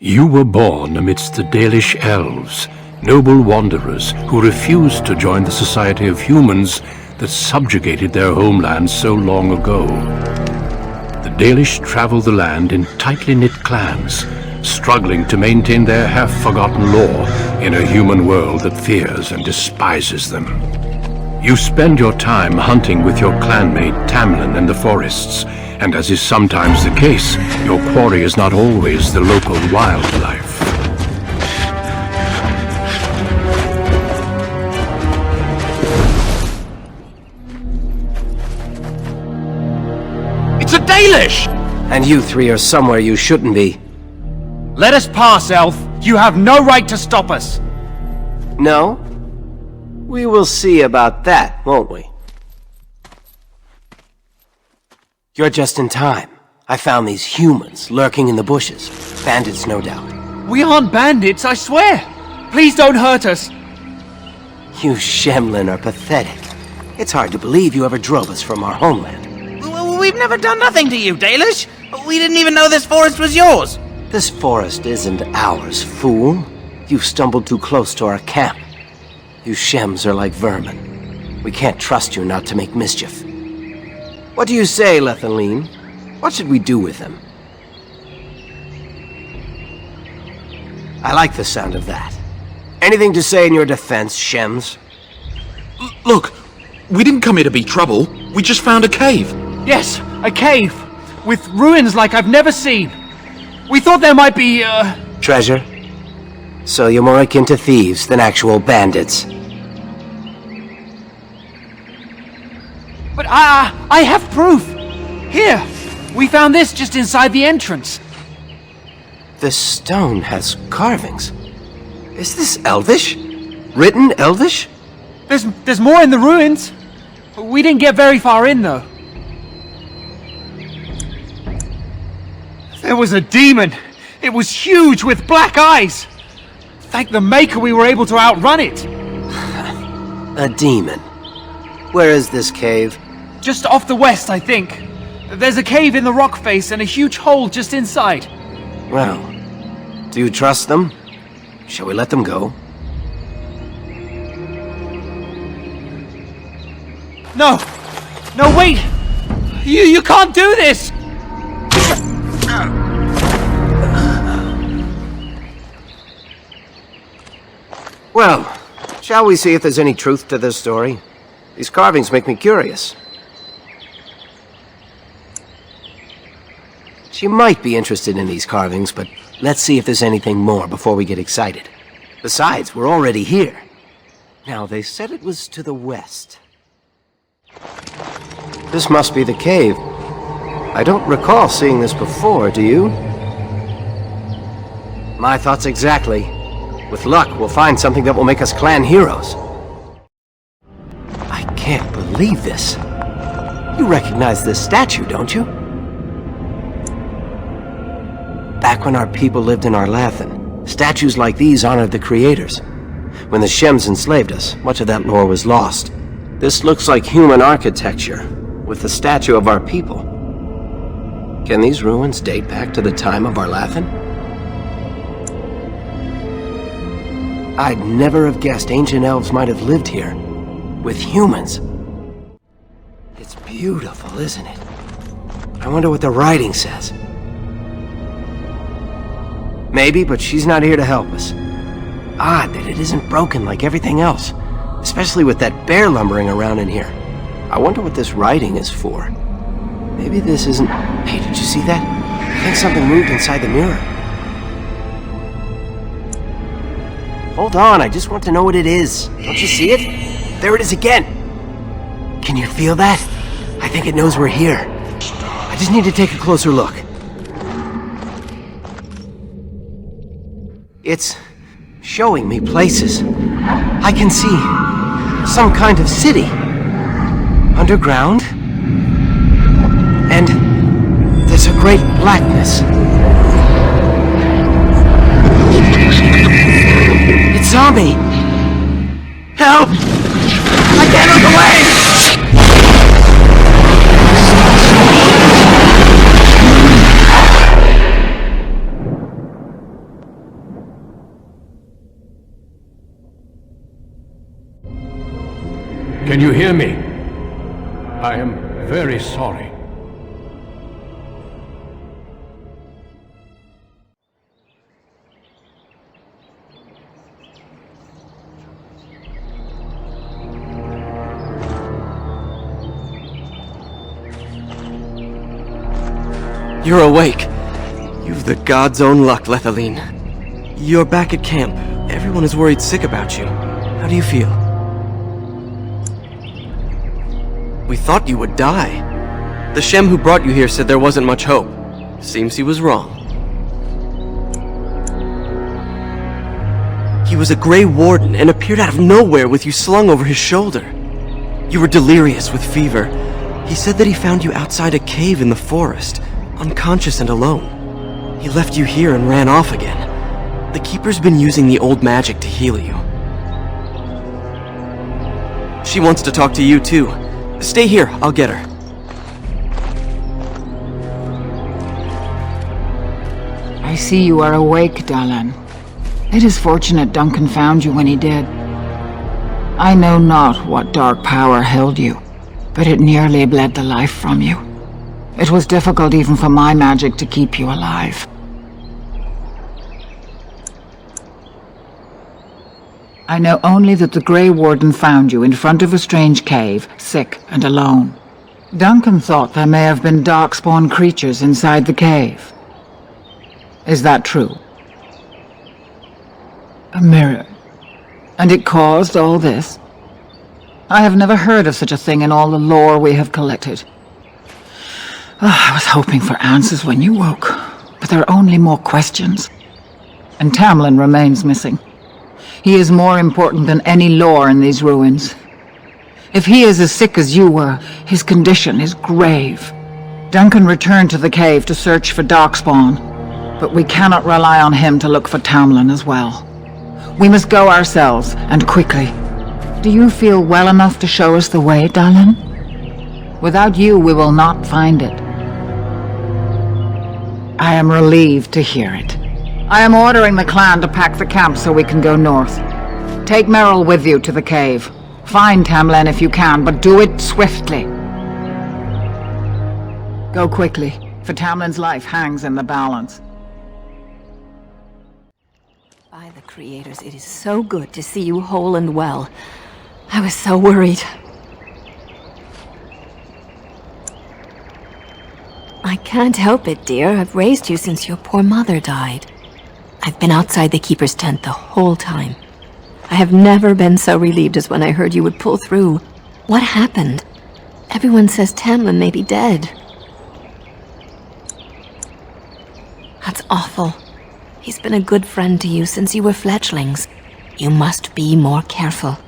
You were born amidst the Dalish elves, noble wanderers who refused to join the society of humans that subjugated their homeland so long ago. The Dalish travel the land in tightly knit clans, struggling to maintain their half-forgotten law in a human world that fears and despises them. You spend your time hunting with your clanmate Tamlin in the forests, and as is sometimes the case, your quarry is not always the local wildlife. It's a Dalish! And you three are somewhere you shouldn't be. Let us pass, Elf. You have no right to stop us. No? We will see about that, won't we? You're just in time. I found these humans lurking in the bushes. Bandits, no doubt. We aren't bandits, I swear. Please don't hurt us. You Shemlin are pathetic. It's hard to believe you ever drove us from our homeland. We've never done nothing to you, Dalish. We didn't even know this forest was yours. This forest isn't ours, fool. You've stumbled too close to our camp. You Shems are like vermin. We can't trust you not to make mischief. What do you say, Lethaline? What should we do with them? I like the sound of that. Anything to say in your defense, Shems? Look, we didn't come here to be trouble. We just found a cave. Yes, a cave. With ruins like I've never seen. We thought there might be, Treasure? So you're more akin to thieves than actual bandits. But I have proof. Here, we found this just inside the entrance. This stone has carvings. Is this Elvish? Written Elvish? There's more in the ruins. We didn't get very far in, though. There was a demon. It was huge with black eyes. Thank the Maker we were able to outrun it. A demon. Where is this cave? Just off the west, I think. There's a cave in the rock face and a huge hole just inside. Well, do you trust them? Shall we let them go? No! No, wait! You can't do this! Well, shall we see if there's any truth to this story? These carvings make me curious. She might be interested in these carvings, but let's see if there's anything more before we get excited. Besides, we're already here. Now, they said it was to the west. This must be the cave. I don't recall seeing this before, do you? My thoughts exactly. With luck, we'll find something that will make us clan heroes. I can't believe this. You recognize this statue, don't you? Back when our people lived in Arlathan, statues like these honored the creators. When the Shems enslaved us, much of that lore was lost. This looks like human architecture, with the statue of our people. Can these ruins date back to the time of Arlathan? I'd never have guessed ancient elves might have lived here, with humans. It's beautiful, isn't it? I wonder what the writing says. Maybe, but she's not here to help us. Odd that it isn't broken like everything else, especially with that bear lumbering around in here. I wonder what this writing is for. Maybe this isn't... Hey, did you see that? I think something moved inside the mirror. Hold on, I just want to know what it is. Don't you see it? There it is again. Can you feel that? I think it knows we're here. I just need to take a closer look. It's showing me places. I can see some kind of city. Underground. And there's a great blackness. It's zombie! Help! I can't look away! Can you hear me? I am very sorry. You're awake. You've the god's own luck, Lethaline. You're back at camp. Everyone is worried sick about you. How do you feel? We thought you would die. The Shem who brought you here said there wasn't much hope. Seems he was wrong. He was a Grey Warden and appeared out of nowhere with you slung over his shoulder. You were delirious with fever. He said that he found you outside a cave in the forest, unconscious and alone. He left you here and ran off again. The Keeper's been using the old magic to heal you. She wants to talk to you too. Stay here, I'll get her. I see you are awake, Dalan. It is fortunate Duncan found you when he did. I know not what dark power held you, but it nearly bled the life from you. It was difficult even for my magic to keep you alive. I know only that the Grey Warden found you in front of a strange cave, sick and alone. Duncan thought there may have been darkspawn creatures inside the cave. Is that true? A mirror. And it caused all this? I have never heard of such a thing in all the lore we have collected. I was hoping for answers when you woke, but there are only more questions. And Tamlin remains missing. He is more important than any lore in these ruins. If he is as sick as you were, his condition is grave. Duncan returned to the cave to search for Darkspawn, but we cannot rely on him to look for Tamlin as well. We must go ourselves, and quickly. Do you feel well enough to show us the way, Dalan? Without you, we will not find it. I am relieved to hear it. I am ordering the clan to pack the camp so we can go north. Take Merrill with you to the cave. Find Tamlin if you can, but do it swiftly. Go quickly, for Tamlin's life hangs in the balance. By the creators, it is so good to see you whole and well. I was so worried. I can't help it, dear. I've raised you since your poor mother died. I've been outside the Keeper's tent the whole time. I have never been so relieved as when I heard you would pull through. What happened? Everyone says Tamlin may be dead. That's awful. He's been a good friend to you since you were fledglings. You must be more careful.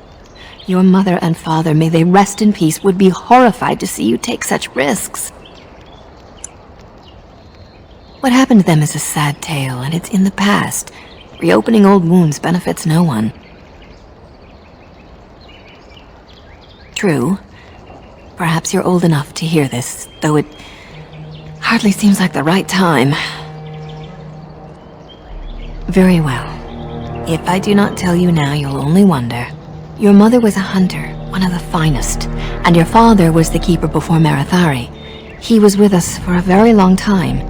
Your mother and father, may they rest in peace, would be horrified to see you take such risks. What happened to them is a sad tale, and it's in the past. Reopening old wounds benefits no one. True. Perhaps you're old enough to hear this, though it hardly seems like the right time. Very well. If I do not tell you now, you'll only wonder. Your mother was a hunter, one of the finest, and your father was the Keeper before Marathari. He was with us for a very long time.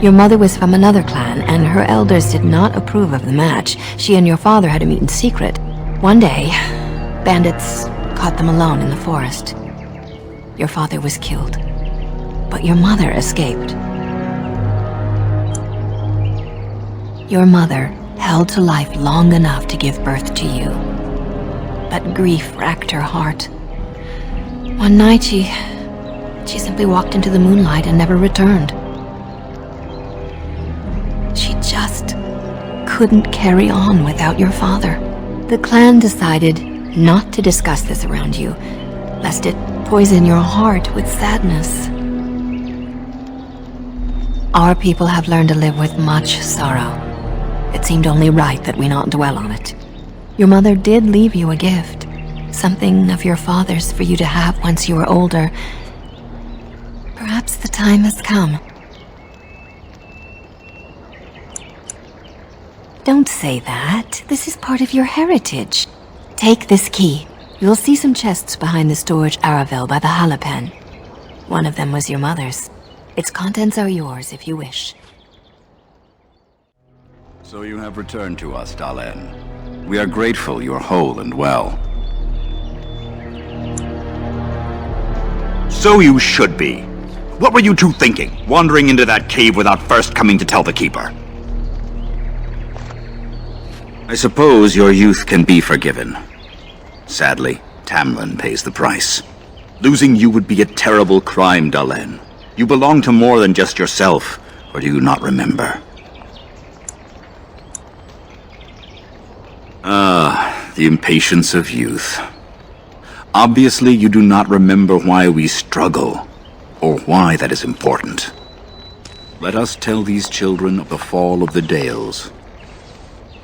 Your mother was from another clan, and her elders did not approve of the match. She and your father had to meet in secret. One day, bandits caught them alone in the forest. Your father was killed, but your mother escaped. Your mother held to life long enough to give birth to you. But grief racked her heart. One night she simply walked into the moonlight and never returned. She just couldn't carry on without your father. The clan decided not to discuss this around you, lest it poison your heart with sadness. Our people have learned to live with much sorrow. It seemed only right that we not dwell on it. Your mother did leave you a gift, something of your father's for you to have once you were older. Perhaps the time has come. Don't say that. This is part of your heritage. Take this key. You'll see some chests behind the storage Aravel by the Halapen. One of them was your mother's. Its contents are yours if you wish. So you have returned to us, Dalen. We are grateful you are whole and well. So you should be. What were you two thinking, wandering into that cave without first coming to tell the Keeper? I suppose your youth can be forgiven. Sadly, Tamlin pays the price. Losing you would be a terrible crime, Dalen. You belong to more than just yourself, or do you not remember? Ah, the impatience of youth. Obviously, you do not remember why we struggle, or why that is important. Let us tell these children of the fall of the Dales.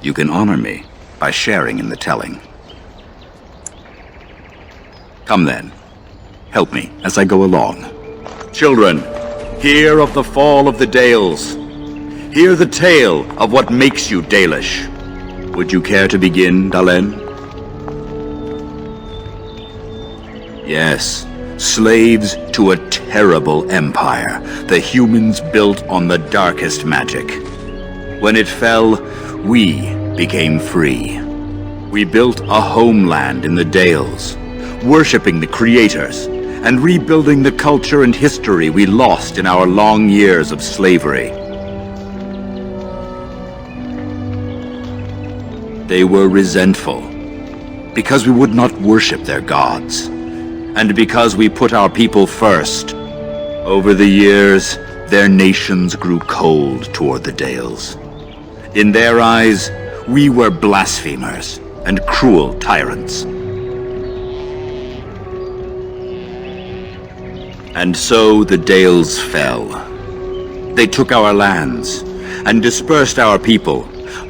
You can honor me by sharing in the telling. Come then. Help me as I go along. Children, hear of the fall of the Dales. Hear the tale of what makes you Dalish. Would you care to begin, Dalen? Yes, slaves to a terrible empire, the humans built on the darkest magic. When it fell, we became free. We built a homeland in the Dales, worshipping the creators, and rebuilding the culture and history we lost in our long years of slavery. They were resentful, because we would not worship their gods, and because we put our people first. Over the years, their nations grew cold toward the Dales. In their eyes, we were blasphemers and cruel tyrants. And so the Dales fell. They took our lands and dispersed our people,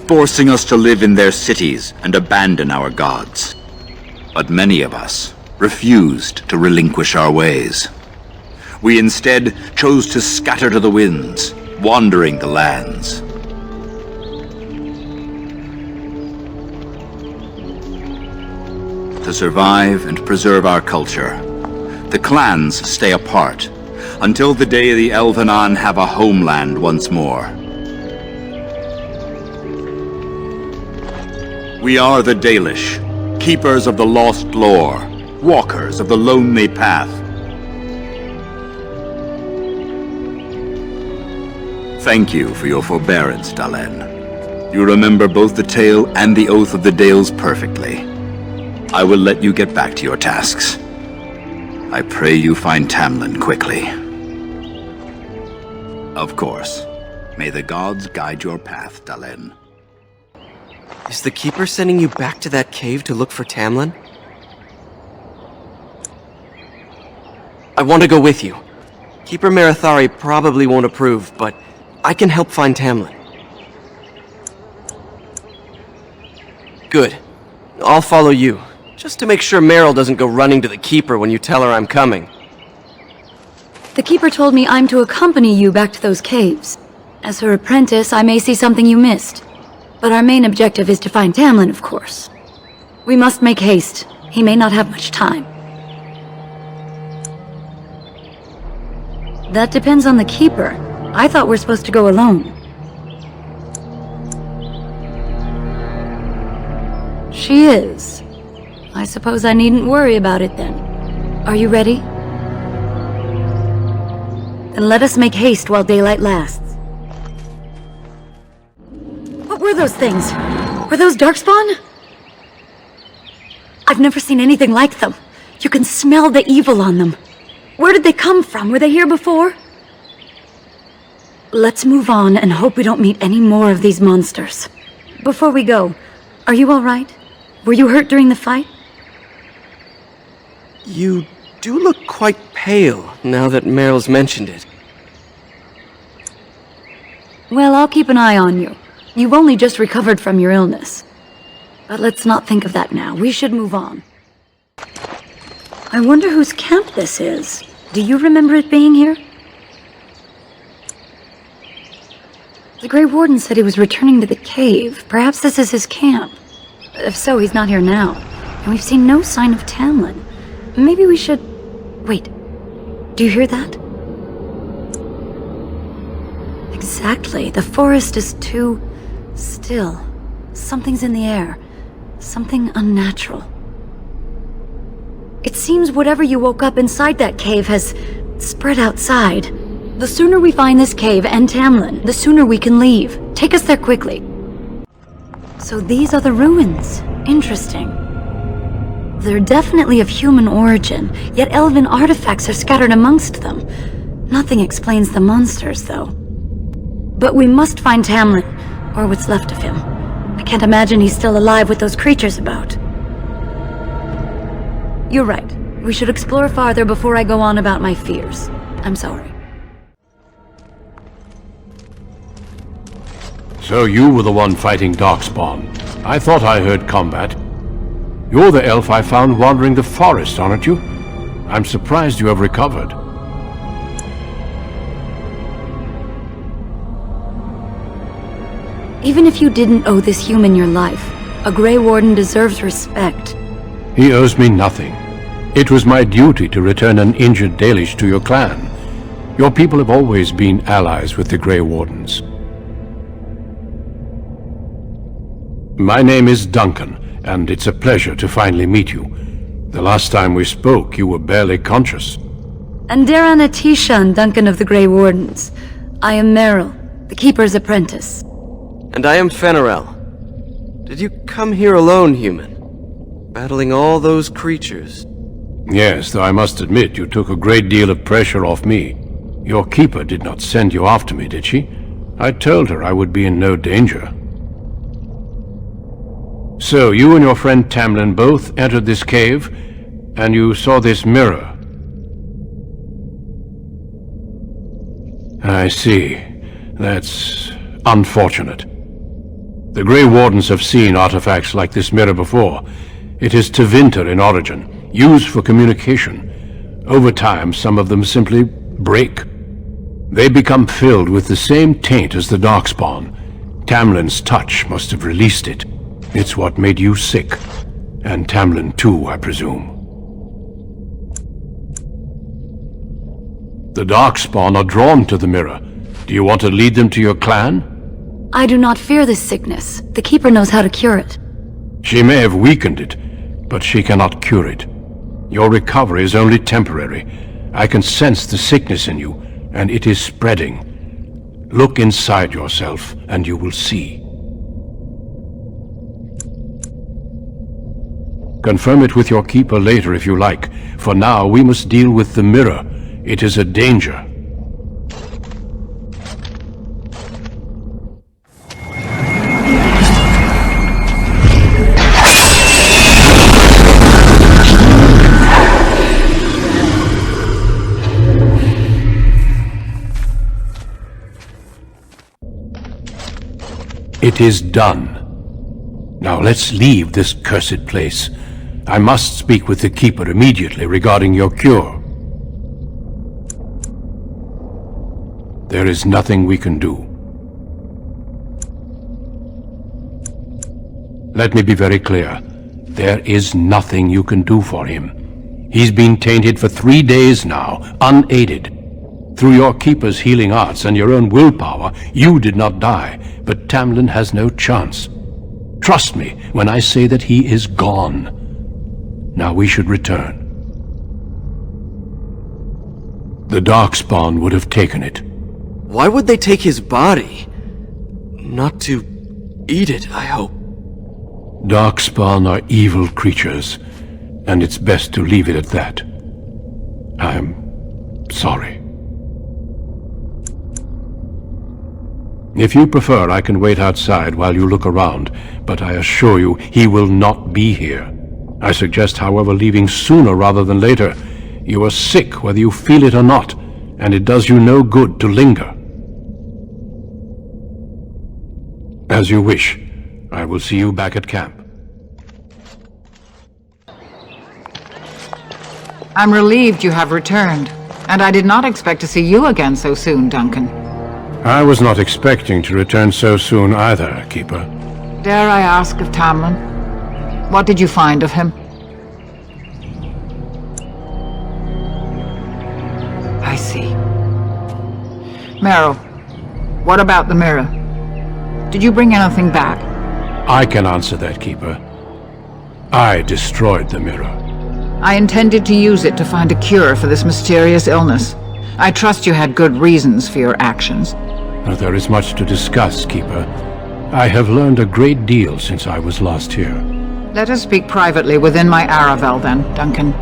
forcing us to live in their cities and abandon our gods. But many of us refused to relinquish our ways. We instead chose to scatter to the winds, wandering the lands. To survive and preserve our culture, the clans stay apart until the day the Elvenon have a homeland once more. We are the Dalish, keepers of the lost lore, walkers of the lonely path. Thank you for your forbearance, Dalen. You remember both the tale and the Oath of the Dales perfectly. I will let you get back to your tasks. I pray you find Tamlin quickly. Of course. May the gods guide your path, Dalen. Is the Keeper sending you back to that cave to look for Tamlin? I want to go with you. Keeper Marathari probably won't approve, but I can help find Tamlin. Good. I'll follow you, just to make sure Meryl doesn't go running to the Keeper when you tell her I'm coming. The Keeper told me I'm to accompany you back to those caves. As her apprentice, I may see something you missed. But our main objective is to find Tamlin, of course. We must make haste. He may not have much time. That depends on the Keeper. I thought we're supposed to go alone. She is. I suppose I needn't worry about it then. Are you ready? Then let us make haste while daylight lasts. What were those things? Were those Darkspawn? I've never seen anything like them. You can smell the evil on them. Where did they come from? Were they here before? Let's move on and hope we don't meet any more of these monsters. Before we go, are you all right? Were you hurt during the fight? You do look quite pale, now that Meryl's mentioned it. Well, I'll keep an eye on you. You've only just recovered from your illness. But let's not think of that now. We should move on. I wonder whose camp this is. Do you remember it being here? The Grey Warden said he was returning to the cave. Perhaps this is his camp. If so, he's not here now. and we've seen no sign of Tamlin. Maybe we should... Wait. Do you hear that? Exactly. The forest is too... still. Something's in the air. Something unnatural. It seems whatever you woke up inside that cave has spread outside. The sooner we find this cave and Tamlin, the sooner we can leave. Take us there quickly. So these are the ruins. Interesting. They're definitely of human origin, yet elven artifacts are scattered amongst them. Nothing explains the monsters, though. But we must find Tamlin, or what's left of him. I can't imagine he's still alive with those creatures about. You're right. We should explore farther before I go on about my fears. I'm sorry. So you were the one fighting Darkspawn. I thought I heard combat. You're the elf I found wandering the forest, aren't you? I'm surprised you have recovered. Even if you didn't owe this human your life, a Grey Warden deserves respect. He owes me nothing. It was my duty to return an injured Dalish to your clan. Your people have always been allies with the Grey Wardens. My name is Duncan, and it's a pleasure to finally meet you. The last time we spoke, you were barely conscious. Andaran Atishan, Duncan of the Grey Wardens. I am Meryl, the Keeper's apprentice. And I am Fenarel. Did you come here alone, human? Battling all those creatures? Yes, though I must admit you took a great deal of pressure off me. Your keeper did not send you after me, did she? I told her I would be in no danger. So, you and your friend Tamlin both entered this cave, and you saw this mirror. I see. That's unfortunate. The Grey Wardens have seen artifacts like this mirror before. It is Tevinter in origin, used for communication. Over time, some of them simply break. They become filled with the same taint as the Darkspawn. Tamlin's touch must have released it. It's what made you sick. And Tamlin too, I presume. The Darkspawn are drawn to the mirror. Do you want to lead them to your clan? I do not fear this sickness. The Keeper knows how to cure it. She may have weakened it, but she cannot cure it. Your recovery is only temporary. I can sense the sickness in you, and it is spreading. Look inside yourself, and you will see. Confirm it with your keeper later if you like. For now, we must deal with the mirror. It is a danger. It is done. Now let's leave this cursed place. I must speak with the Keeper immediately regarding your cure. There is nothing we can do. Let me be very clear. There is nothing you can do for him. He's been tainted for 3 days now, unaided. Through your Keeper's healing arts and your own willpower, you did not die, but Tamlin has no chance. Trust me when I say that he is gone. Now we should return. The Darkspawn would have taken it. Why would they take his body? Not to eat it, I hope. Darkspawn are evil creatures, and it's best to leave it at that. I'm sorry. If you prefer, I can wait outside while you look around, but I assure you, he will not be here. I suggest, however, leaving sooner rather than later. You are sick whether you feel it or not, and it does you no good to linger. As you wish. I will see you back at camp. I'm relieved you have returned, and I did not expect to see you again so soon, Duncan. I was not expecting to return so soon either, Keeper. Dare I ask of Tamlin? What did you find of him? Meryl, what about the mirror? Did you bring anything back? I can answer that, Keeper. I destroyed the mirror. I intended to use it to find a cure for this mysterious illness. I trust you had good reasons for your actions. There is much to discuss, Keeper. I have learned a great deal since I was last here. Let us speak privately within my Aravel, then, Duncan.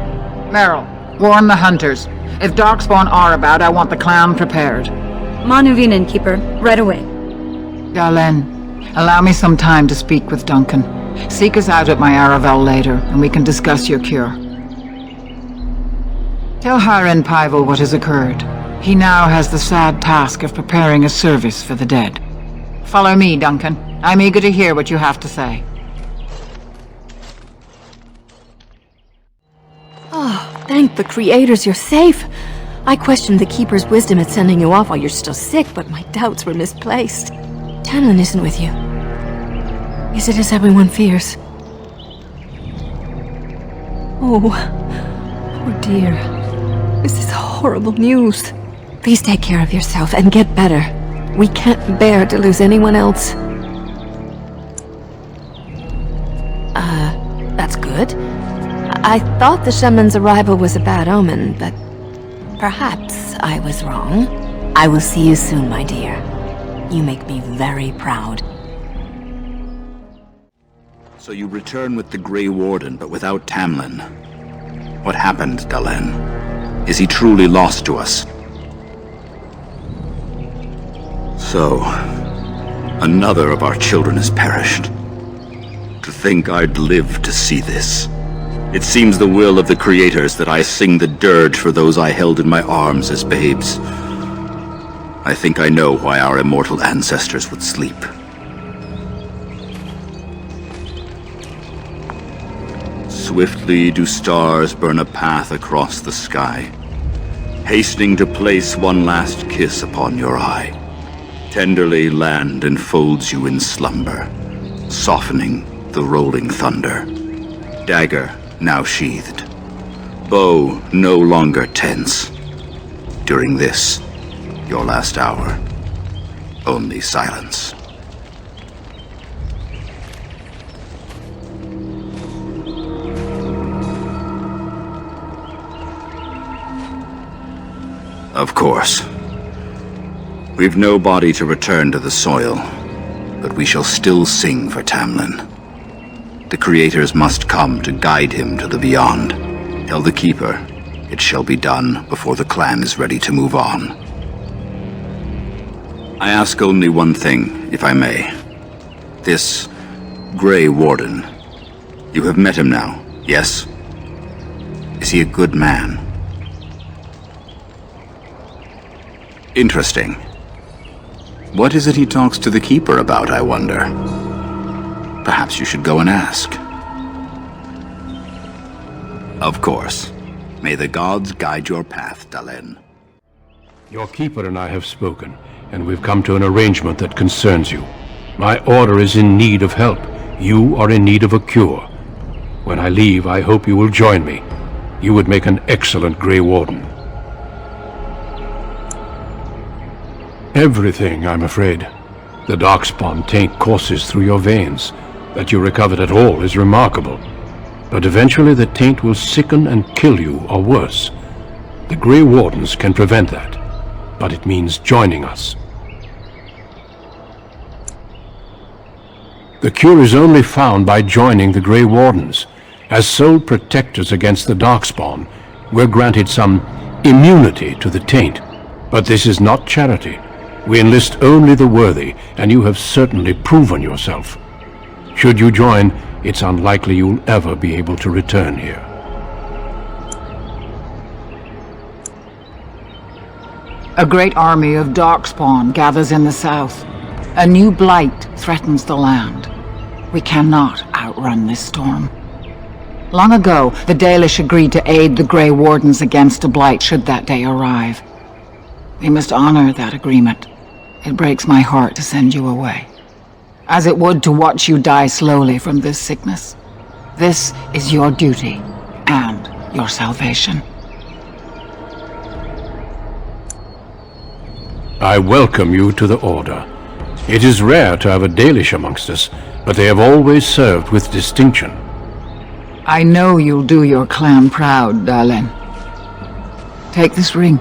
Meryl, warn the hunters. If Darkspawn are about, I want the clan prepared. Manuvinen, Keeper. Right away. Galen, allow me some time to speak with Duncan. Seek us out at my Aravel later, and we can discuss your cure. Tell Hiren Pyvel what has occurred. He now has the sad task of preparing a service for the dead. Follow me, Duncan. I'm eager to hear what you have to say. Oh, thank the creators you're safe. I questioned the Keeper's wisdom at sending you off while you're still sick, but my doubts were misplaced. Tamlin isn't with you. Is it as everyone fears? Oh, poor dear. This is horrible news. Please take care of yourself and get better. We can't bear to lose anyone else. That's good. I thought the shaman's arrival was a bad omen, but perhaps I was wrong. I will see you soon, my dear. You make me very proud. So you return with the Grey Warden, but without Tamlin. What happened, Dalen? Is he truly lost to us? So, another of our children has perished. To think I'd live to see this. It seems the will of the creators that I sing the dirge for those I held in my arms as babes. I think I know why our immortal ancestors would sleep. Swiftly do stars burn a path across the sky, hastening to place one last kiss upon your eye. Tenderly land enfolds you in slumber, softening the rolling thunder. Dagger now sheathed, bow no longer tense. During this, your last hour, only silence. Of course. We've no body to return to the soil, but we shall still sing for Tamlin. The creators must come to guide him to the beyond. Tell the Keeper, it shall be done before the clan is ready to move on. I ask only one thing, if I may. This Grey Warden, you have met him now, yes? Is he a good man? Interesting. What is it he talks to the Keeper about, I wonder? Perhaps you should go and ask. Of course. May the gods guide your path, Dalen. Your Keeper and I have spoken, and we've come to an arrangement that concerns you. My order is in need of help. You are in need of a cure. When I leave, I hope you will join me. You would make an excellent Grey Warden. Everything, I'm afraid. The Darkspawn taint courses through your veins. That you recovered at all is remarkable. But eventually the taint will sicken and kill you, or worse. The Grey Wardens can prevent that, but it means joining us. The cure is only found by joining the Grey Wardens. As sole protectors against the Darkspawn, we're granted some immunity to the taint. But this is not charity. We enlist only the worthy, and you have certainly proven yourself. Should you join, it's unlikely you'll ever be able to return here. A great army of Darkspawn gathers in the south. A new blight threatens the land. We cannot outrun this storm. Long ago, the Dalish agreed to aid the Grey Wardens against a blight should that day arrive. We must honor that agreement. It breaks my heart to send you away, as it would to watch you die slowly from this sickness. This is your duty and your salvation. I welcome you to the Order. It is rare to have a Dalish amongst us, but they have always served with distinction. I know you'll do your clan proud, Dalen. Take this ring.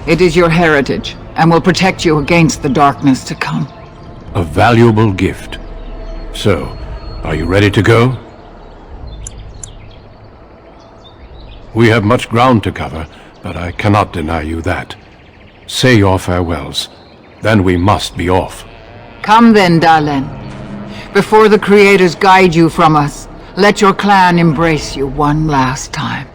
It is your heritage, and will protect you against the darkness to come. A valuable gift. So, are you ready to go? We have much ground to cover, but I cannot deny you that. Say your farewells. Then we must be off. Come then, Dalen. Before the Creators guide you from us, let your clan embrace you one last time.